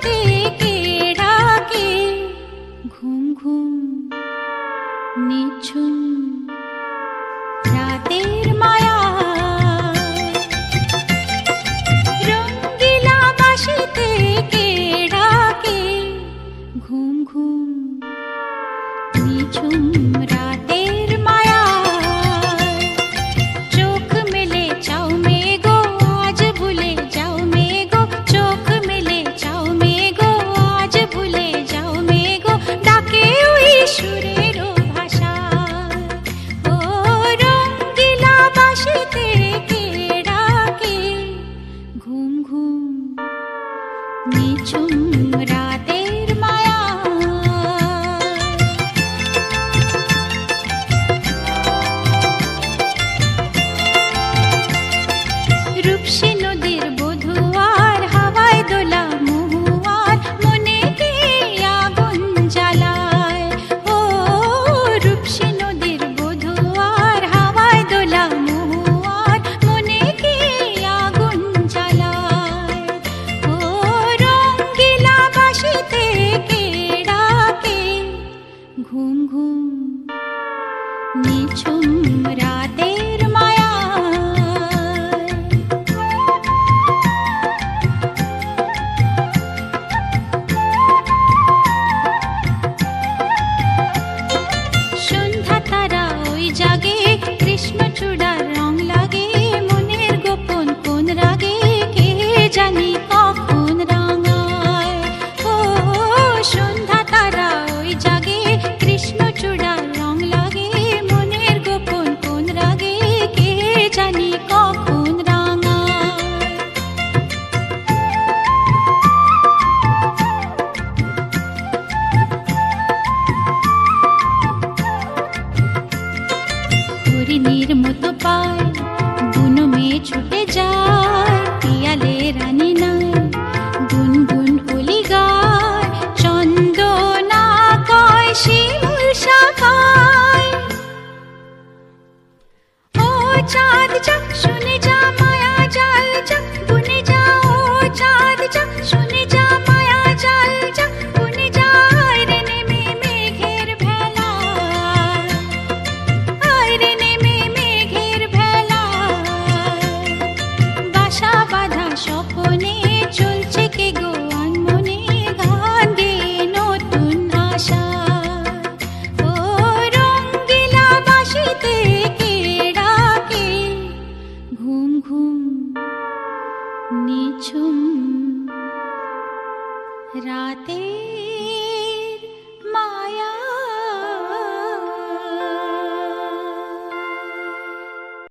বাঁশিতে কে ডাকে, ঘুম ঘুম নিঝুম রাতের মায়া। রঙ্গিলা বাঁশিতে কে ডাকে, ঘুম ঘুম নিঝুম রাতের মায়া। চোখ মেলে চাও মেঘো, আজ ভুলে যাও মেঘো, চোখ মেলে চাও মেঘো, আজ ভুলে যাও মেঘো, ডাকে ওই সুরের ভাষা। ও রঙ্গিলা বাঁশিতে কে ডাকে, ঘুম ঘুম নিঝুম রাতের মায়া। রূপসী নদীর বধুয়ার, হাওয়ায় দোলা মহুয়ার, মনে কে আগুন জ্বালায়। ও রূপসী নদীর বধুয়ার, হাওয়ায় দোলা মহুয়ার, মনে কে আগুন জ্বালায়। ও রঙ্গিলা বাঁশিতে কে ডাকে, ঘুম ঘুম নিঝুম রাতের মায়া। সন্ধ্যা তারা ওই জাগে, কৃষ্ণচূড়ার রং লাগে, মনের গোপন কোন রাগে কে জানি কখন রাঙায়। ও সন্ধ্যা তারা ওই জাগে, কৃষ্ণচূড়ার রং লাগে, মনের গোপন কোন রাগে কে জানি কখন রাঙায়। হরিণীর মতো পায় বুনো মেয়ে ছুটে যায়, পিয়ালে রানী নাই গুনগুন কলি গায়, চন্দনা কয় শিমুল শাখায়। ও চাঁদ যা শুনে যা মায়া জাল যা বুনে যা, ও চাঁদ যা শুনে যা মায়া জাল যা বুনে যা, রে নেমে মেঘের ভেলা, রে নেমে মেঘের ভেলা। বাসা বাঁধা স্বপনে চলছে কে গো আনমনে, গান গেয়ে নতুন আশা। ও রঙ্গিলা বাঁশিতে কে ডাকে, ঘুম ঘুম নিঝুম রাতে।